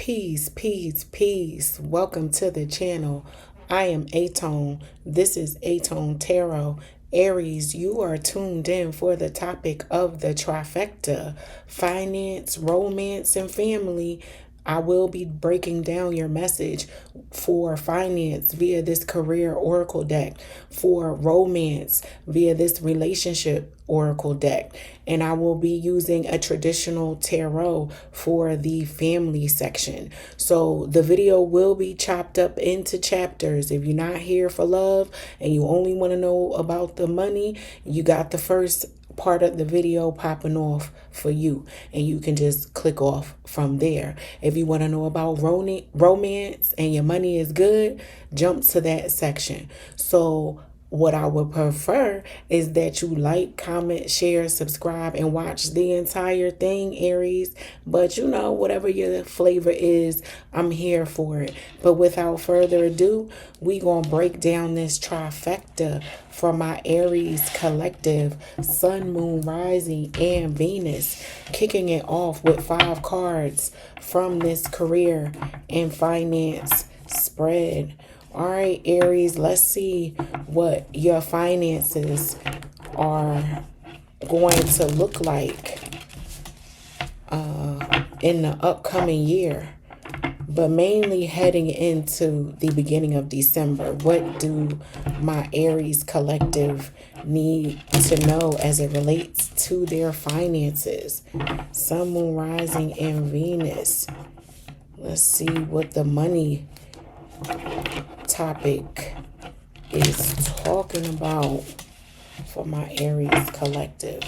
Peace, peace, peace. Welcome to the channel. I am Atone. This is Atone Tarot. Aries, you are tuned in for the topic of the trifecta: finance, romance, and family. I will be breaking down your message for finance via this career oracle deck, for romance via this relationship oracle deck, and I will be using a traditional tarot for the family section. So the video will be chopped up into chapters. If you're not here for love and you only want to know about the money, you got the first part of the video popping off for you, and you can just click off from there. If you want to know about romance and your money is good, jump to that section. So what I would prefer is that you like, comment, share, subscribe, and watch the entire thing, Aries. But you know, whatever your flavor is, I'm here for it. But without further ado, we gonna break down this trifecta for my Aries collective: Sun, Moon, Rising, and Venus. Kicking it off with 5 cards from this career and finance spread. All right, Aries, let's see what your finances are going to look like in the upcoming year, but mainly heading into the beginning of December. What do my Aries collective need to know as it relates to their finances? Sun, Moon, Rising, and Venus. Let's see what the money topic is talking about for my Aries collective.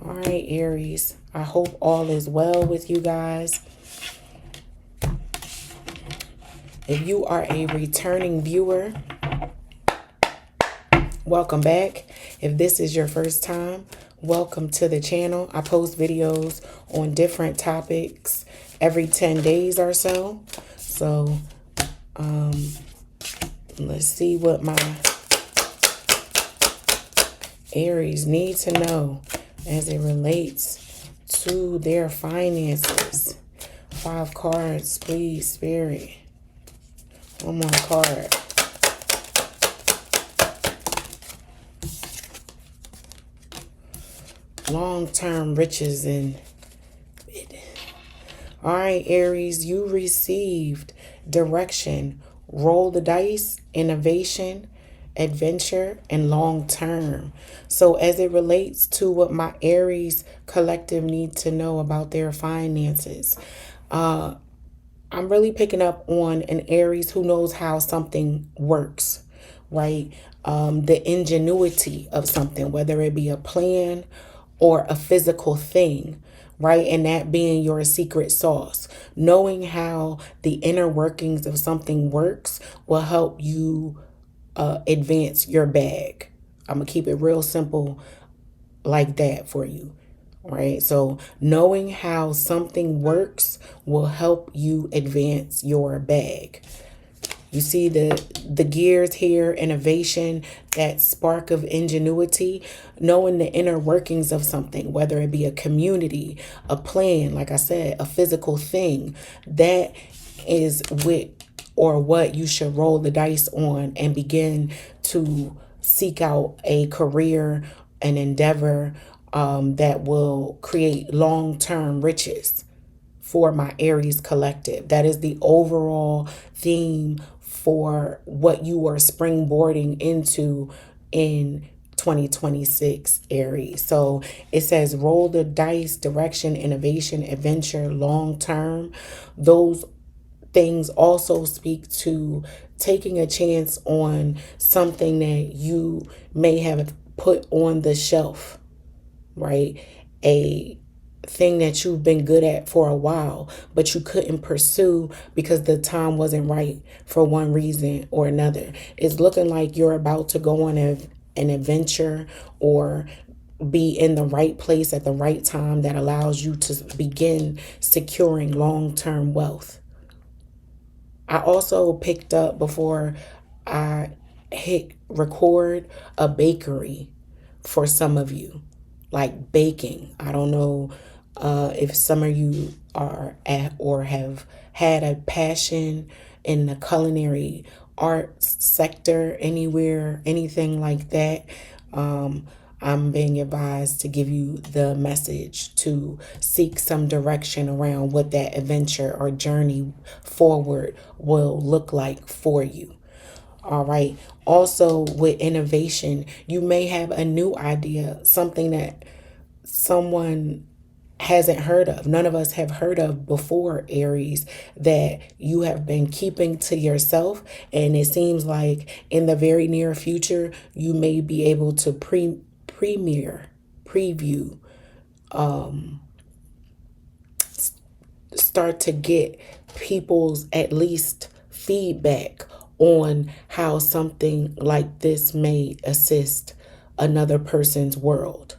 All right, Aries, I hope all is well with you guys. If you are a returning viewer, welcome back. If this is your first time, welcome to the channel. I post videos on different topics every 10 days or so. So let's see what my Aries need to know as it relates to their finances. 5 cards, please, Spirit. One more card. Long-term riches and... All right, Aries, you received direction. Roll the dice, innovation, adventure, and long term. So as it relates to what my Aries collective need to know about their finances, I'm really picking up on an Aries who knows how something works, right? The ingenuity of something, whether it be a plan or a physical thing, right? And that being your secret sauce. Knowing how the inner workings of something works will help you advance your bag. I'm going to keep it real simple like that for you, right? So knowing how something works will help you advance your bag. You see the gears here: innovation, that spark of ingenuity, knowing the inner workings of something, whether it be a community, a plan, like I said, a physical thing. That is what you should roll the dice on and begin to seek out a career, an endeavor that will create long-term riches for my Aries collective. That is the overall theme for what you are springboarding into in 2026, Aries. So it says roll the dice, direction, innovation, adventure, long term. Those things also speak to taking a chance on something that you may have put on the shelf, right? A thing that you've been good at for a while, but you couldn't pursue because the time wasn't right for one reason or another. It's looking like you're about to go on an adventure or be in the right place at the right time that allows you to begin securing long-term wealth. I also picked up, before I hit record, a bakery for some of you, like baking. I don't know If some of you are at or have had a passion in the culinary arts sector, anywhere, anything like that, I'm being advised to give you the message to seek some direction around what that adventure or journey forward will look like for you. All right. Also, with innovation, you may have a new idea, something that someone hasn't heard of. None of us have heard of before, Aries, that you have been keeping to yourself. And it seems like in the very near future, you may be able to preview, start to get people's at least feedback on how something like this may assist another person's world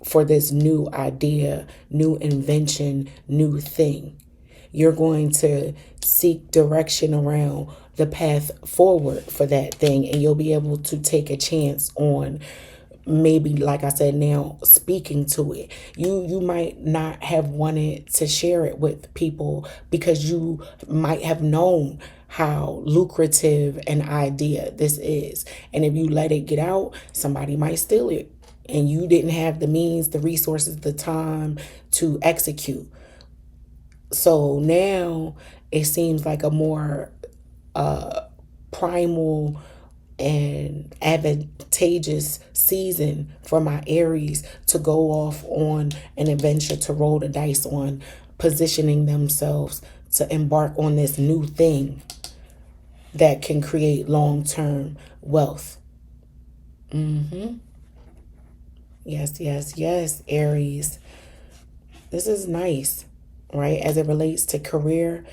for this new idea, new invention, new thing. You're going to seek direction around the path forward for that thing, and you'll be able to take a chance on, maybe, like I said, now speaking to it. You might not have wanted to share it with people because you might have known how lucrative an idea this is. And if you let it get out, somebody might steal it. And you didn't have the means, the resources, the time to execute. So now it seems like a more primal and advantageous season for my Aries to go off on an adventure, to roll the dice on positioning themselves to embark on this new thing that can create long-term wealth. Yes, yes, yes, Aries. This is nice, right? As it relates to career,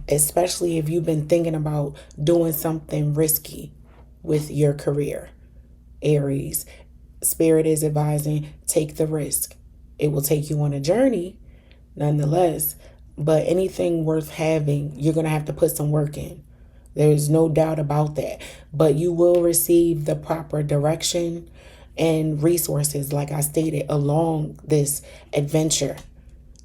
especially if you've been thinking about doing something risky with your career, Aries. Spirit is advising, take the risk. It will take you on a journey, nonetheless, but anything worth having, you're going to have to put some work in. There's no doubt about that. But you will receive the proper direction and resources, like I stated, along this adventure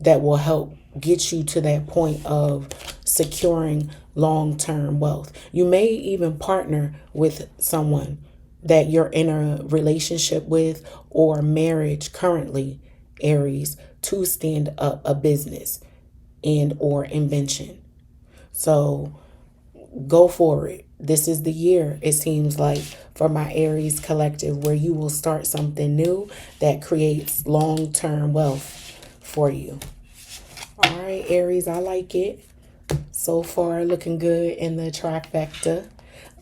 that will help get you to that point of securing long-term wealth. You may even partner with someone that you're in a relationship with or marriage currently, Aries, to stand up a business and or invention. So go for it. This is the year, it seems like, for my Aries collective, where you will start something new that creates long-term wealth for you. All right, Aries, I like it. So far, looking good in the trifecta.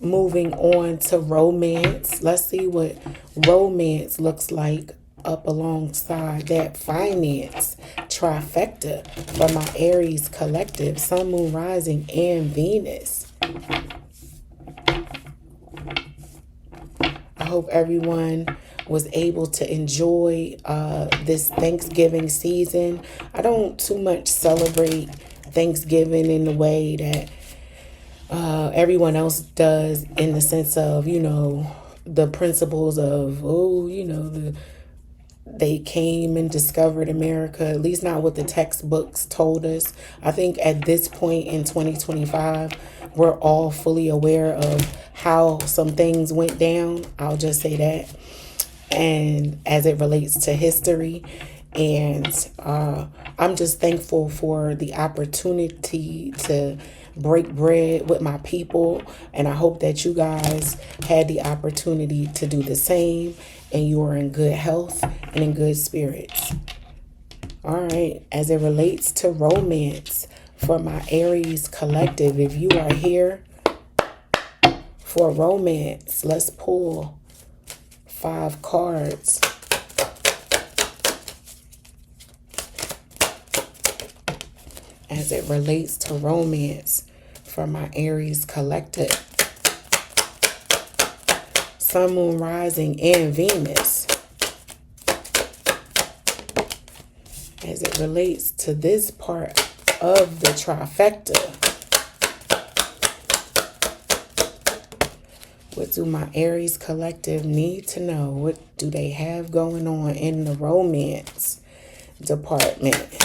Moving on to romance. Let's see what romance looks like up alongside that finance trifecta for my Aries collective, Sun, Moon, Rising, and Venus. I hope everyone was able to enjoy this Thanksgiving season. I don't too much celebrate Thanksgiving in the way that everyone else does, in the sense of, the principles of, they came and discovered America, at least not what the textbooks told us. I think at this point in 2025, we're all fully aware of how some things went down. I'll just say that. And as it relates to history. And I'm just thankful for the opportunity to break bread with my people. And I hope that you guys had the opportunity to do the same, and you are in good health and in good spirits. All right. As it relates to romance for my Aries collective, if you are here for romance, let's pull 5 cards. As it relates to romance for my Aries collective, Sun, Moon, Rising, and Venus. As it relates to this part of the trifecta, what do my Aries collective need to know? What do they have going on in the romance department.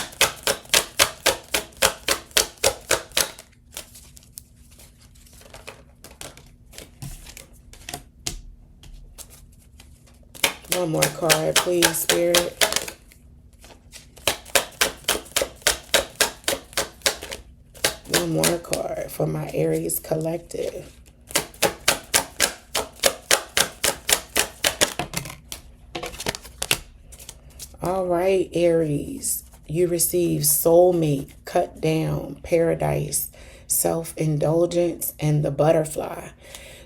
One more card, please, Spirit. One more card for my Aries collective. All right, Aries. You receive soulmate, cut down, paradise, self-indulgence, and the butterfly.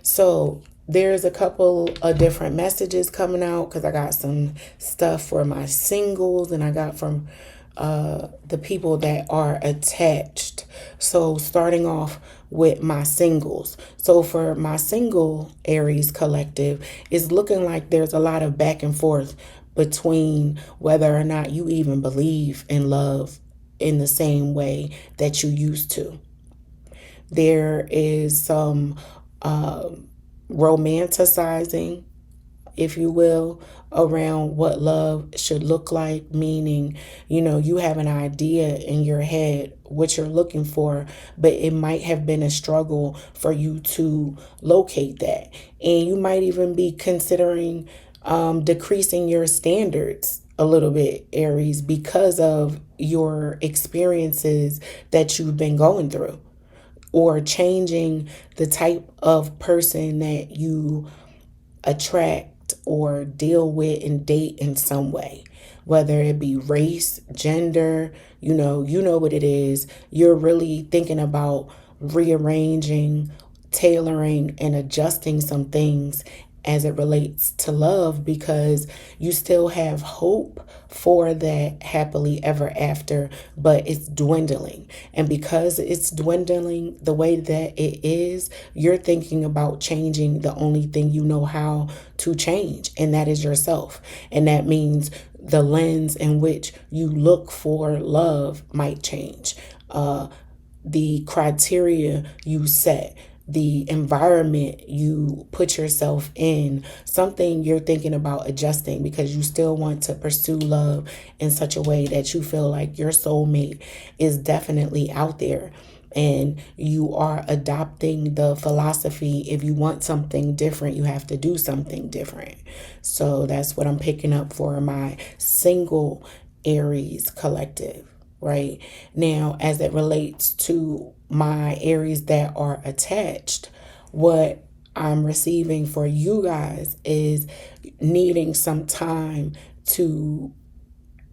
So there's a couple of different messages coming out because I got some stuff for my singles and I got from the people that are attached. So starting off with my singles. So for my single Aries collective, it's looking like there's a lot of back and forth between whether or not you even believe in love in the same way that you used to. There is some romanticizing, if you will, around what love should look like, meaning, you have an idea in your head what you're looking for, but it might have been a struggle for you to locate that. And you might even be considering decreasing your standards a little bit, Aries, because of your experiences that you've been going through, or changing the type of person that you attract or deal with and date in some way, whether it be race, gender, you know what it is. You're really thinking about rearranging, tailoring, and adjusting some things as it relates to love, because you still have hope for that happily ever after, but it's dwindling. And because it's dwindling the way that it is, you're thinking about changing the only thing you know how to change, and that is yourself. And that means the lens in which you look for love might change. The criteria you set, the environment you put yourself in, something you're thinking about adjusting because you still want to pursue love in such a way that you feel like your soulmate is definitely out there. And you are adopting the philosophy, if you want something different, you have to do something different. So that's what I'm picking up for my single Aries collective. Right now, as it relates to my Aries that are attached, what I'm receiving for you guys is needing some time to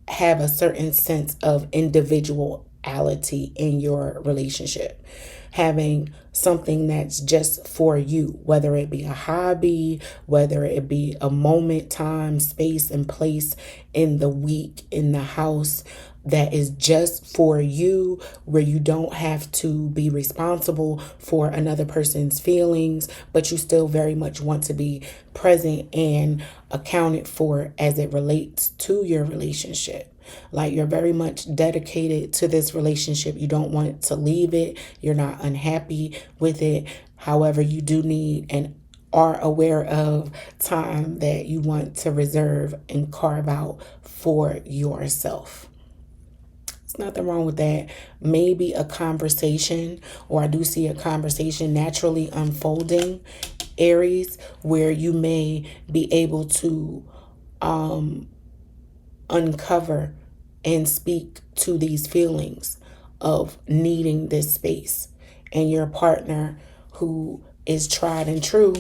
have a certain sense of individuality in your relationship. Having something that's just for you, whether it be a hobby, whether it be a moment, time, space, and place in the week, in the house, that is just for you, where you don't have to be responsible for another person's feelings, but you still very much want to be present and accounted for as it relates to your relationship. Like, you're very much dedicated to this relationship. You don't want to leave it. You're not unhappy with it. However, you do need and are aware of time that you want to reserve and carve out for yourself. There's nothing wrong with that. Maybe a conversation, or I do see a conversation naturally unfolding, Aries, where you may be able to uncover and speak to these feelings of needing this space. And your partner, who is tried and true,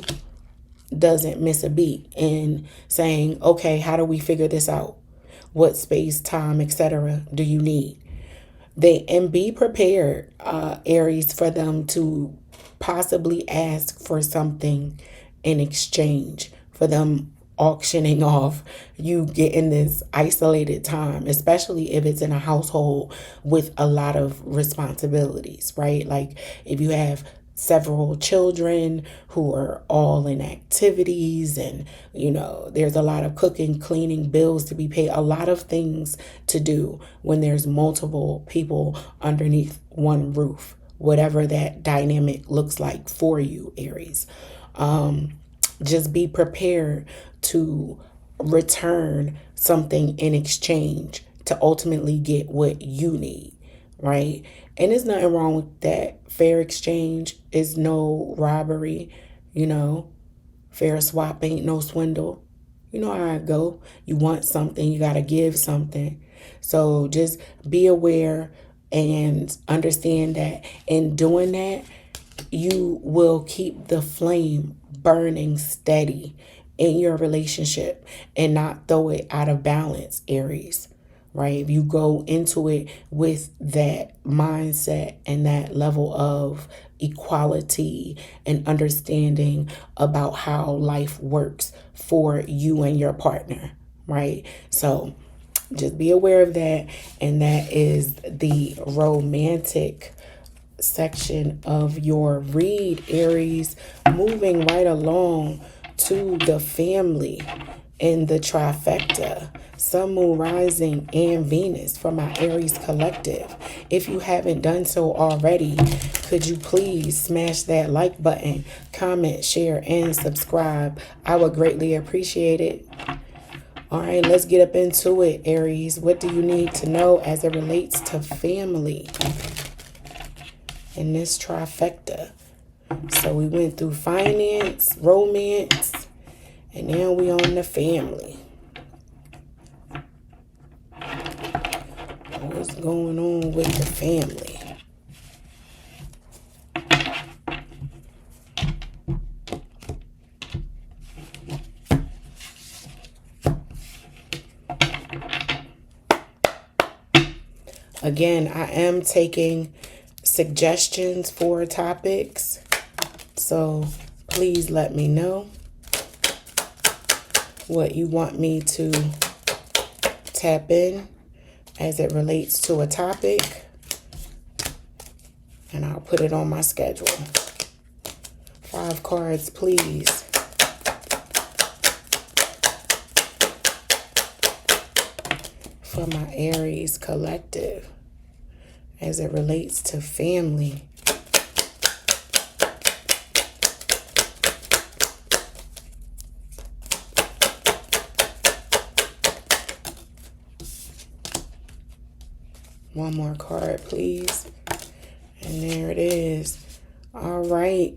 doesn't miss a beat in saying, okay, how do we figure this out? What space, time, etc. do you need? And be prepared, Aries, for them to possibly ask for something in exchange for them auctioning off you getting this isolated time, especially if it's in a household with a lot of responsibilities, right? Like if you have several children who are all in activities, and there's a lot of cooking, cleaning, bills to be paid, a lot of things to do when there's multiple people underneath one roof, whatever that dynamic looks like for you, Aries. Just be prepared to return something in exchange to to ultimately get what you need, right? And there's nothing wrong with that. Fair exchange is no robbery, you know. Fair swap ain't no swindle. You know how it go. You want something, you got to give something. So just be aware and understand that in doing that, you will keep the flame burning steady in your relationship and not throw it out of balance, Aries. Right? If you go into it with that mindset and that level of equality and understanding about how life works for you and your partner, right? So just be aware of that. And that is the romantic section of your read, Aries. Moving right along to the family in the trifecta, Sun, Moon, Rising, and Venus for my Aries collective. If you haven't done so already, could you please smash that like button, comment, share, and subscribe? I would greatly appreciate it. All right, let's get up into it, Aries. What do you need to know as it relates to family in this trifecta? So we went through finance, romance, and now we on the family. What's going on with the family? Again, I am taking suggestions for topics, so please let me know what you want me to tap in as it relates to a topic, and I'll put it on my schedule. 5 cards, please. For my Aries collective as it relates to family. One more card, please. And there it is. All right.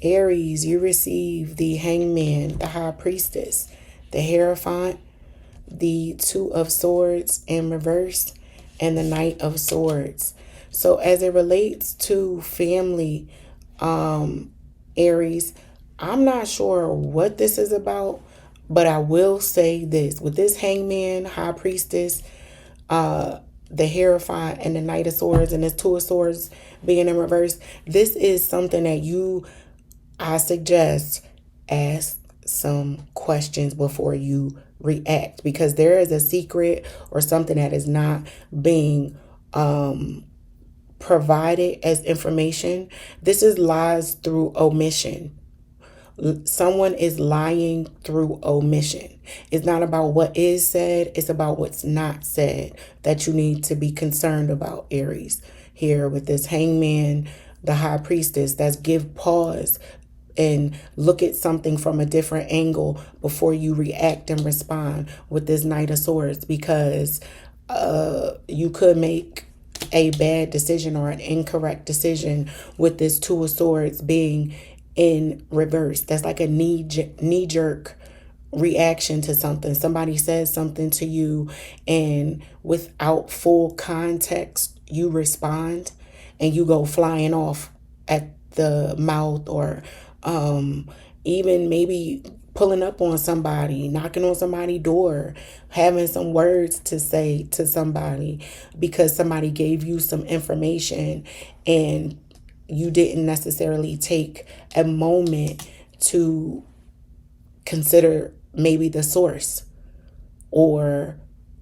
Aries, you receive the Hangman, the High Priestess, the Hierophant, the Two of Swords in reverse, and the Knight of Swords. So as it relates to family, Aries, I'm not sure what this is about, but I will say this. With this Hangman, High Priestess, the Hierophant, and the Knight of Swords, and this Two of Swords being in reverse, this is something that I suggest ask some questions before you react, because there is a secret or something that is not being provided as information. This is lies through omission. Someone is lying through omission. It's not about what is said, it's about what's not said that you need to be concerned about, Aries. Here with this Hangman, the High Priestess, that's give pause and look at something from a different angle before you react and respond with this Knight of Swords, because you could make a bad decision or an incorrect decision with this Two of Swords being in reverse. That's like a knee-jerk reaction to something. Somebody says something to you, and without full context, you respond and you go flying off at the mouth, or even maybe pulling up on somebody, knocking on somebody's door, having some words to say to somebody because somebody gave you some information and you didn't necessarily take a moment to consider maybe the source, or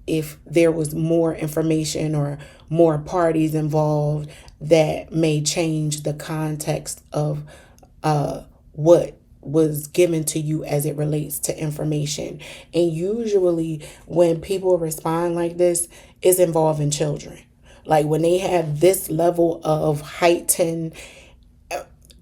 if there was more information or more parties involved that may change the context of what was given to you as it relates to information. And usually when people respond like this, it's involving children. Like when they have this level of heightened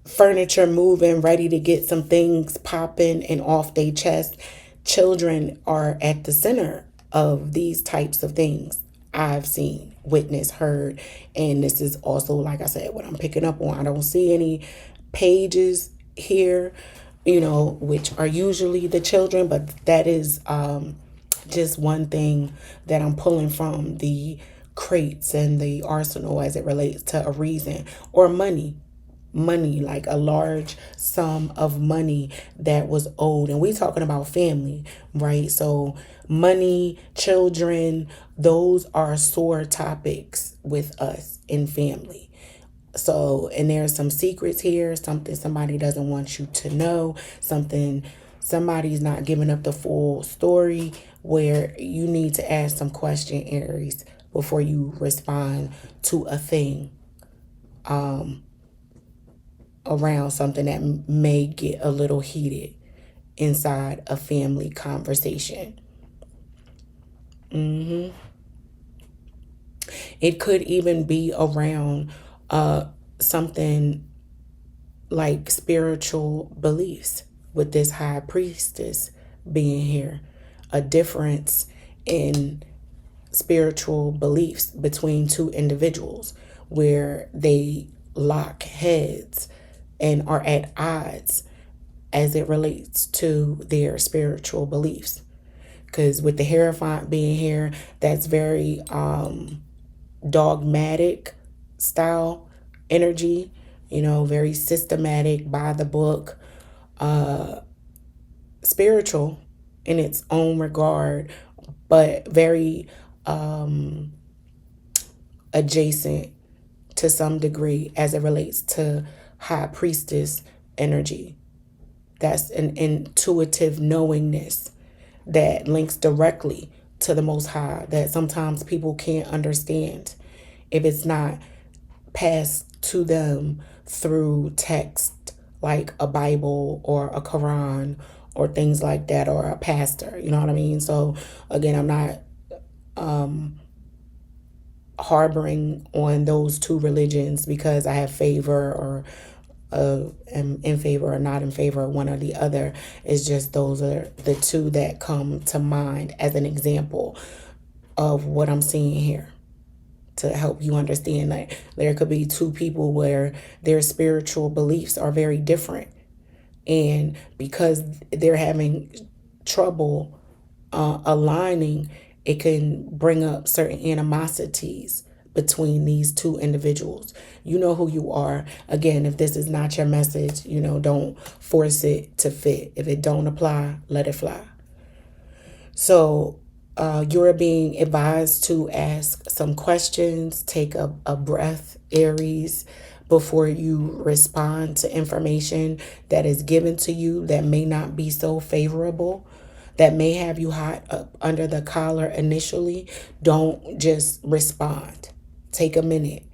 furniture moving, ready to get some things popping and off their chest, children are at the center of these types of things. I've seen, witnessed, heard. And this is also, like I said, what I'm picking up on. I don't see any pages here, which are usually the children, but that is just one thing that I'm pulling from the crates and the arsenal as it relates to a reason or money, like a large sum of money that was owed. And we talking about family, right? So money, children, those are sore topics with us in family. So, and there's some secrets here, something somebody doesn't want you to know, something somebody's not giving up the full story, where you need to ask some question, Aries, before you respond to a thing around something that may get a little heated inside a family conversation. It could even be around something like spiritual beliefs, with this high priestess being here. A difference in spiritual beliefs between two individuals where they lock heads and are at odds as it relates to their spiritual beliefs. Because with the Hierophant being here, that's very dogmatic style energy, very systematic, by the book, spiritual in its own regard, but very adjacent to some degree as it relates to high priestess energy. That's an intuitive knowingness that links directly to the Most High, that sometimes people can't understand if it's not passed to them through text like a Bible or a Quran or things like that, or a pastor. You know what I mean? So again, I'm not harboring on those two religions because I have favor or am in favor or not in favor of one or the other. It's just those are the two that come to mind as an example of what I'm seeing here, to help you understand that there could be two people where their spiritual beliefs are very different. And because they're having trouble aligning, it can bring up certain animosities between these two individuals. You know who you are. Again, if this is not your message, don't force it to fit. If it don't apply, let it fly. So you're being advised to ask some questions. Take a breath, Aries, before you respond to information that is given to you that may not be so favorable, that may have you hot up under the collar initially. Don't just respond. Take a minute,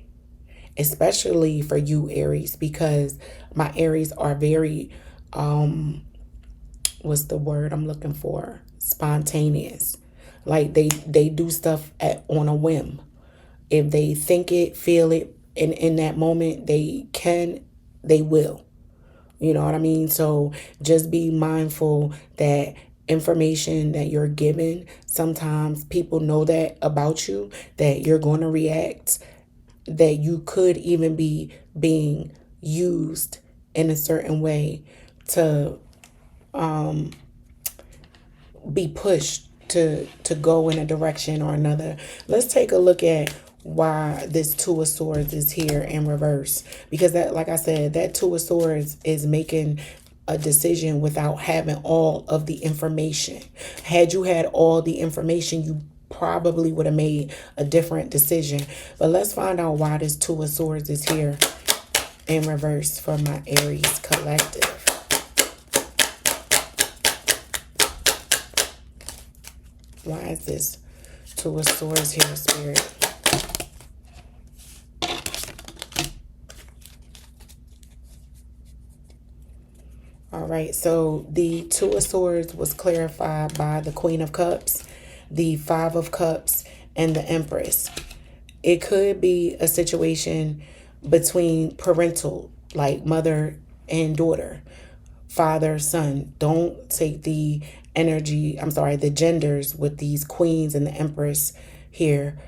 especially for you, Aries, because my Aries are very, what's the word I'm looking for? Spontaneous. Like they do stuff on a whim. If they think it, feel it, in that moment, they will. You know what I mean? So just be mindful that information that you're given, sometimes people know that about you, that you're going to react, that you could even be being used in a certain way to be pushed to go in a direction or another. Let's take a look at why this Two of Swords is here in reverse, because that, like I said, that Two of Swords is making a decision without having all of the information. Had you had all the information, you probably would have made a different decision. But let's find out why this Two of Swords is here in reverse for my Aries collective. Why is this Two of Swords here, Spirit? All right, so the Two of Swords was clarified by the Queen of Cups, the Five of Cups, and the Empress. It could be a situation between parental, like mother and daughter, father, son. Don't take the genders with these queens and the Empress here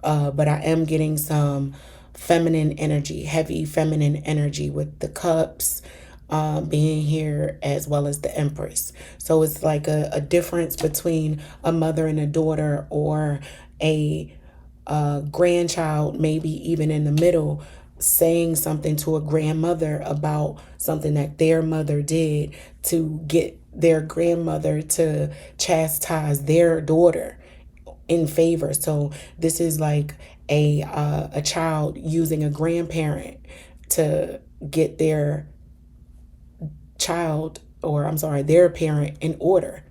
But I am getting some feminine energy, heavy feminine energy with the cups being here, as well as the Empress. So it's like a difference between a mother and a daughter, or a grandchild, maybe even in the middle, saying something to a grandmother about something that their mother did to get their grandmother to chastise their daughter in favor. So this is like a child using a grandparent to get their child, or I'm sorry, their parent in order,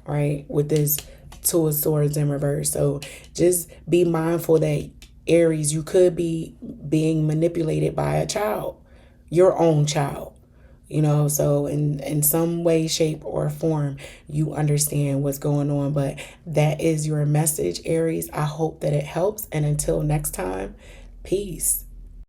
right? With this Two of Swords in reverse. So just be mindful that, Aries, you could be being manipulated by a child, your own child. So in some way, shape, or form, you understand what's going on. But that is your message, Aries. I hope that it helps. And until next time, peace.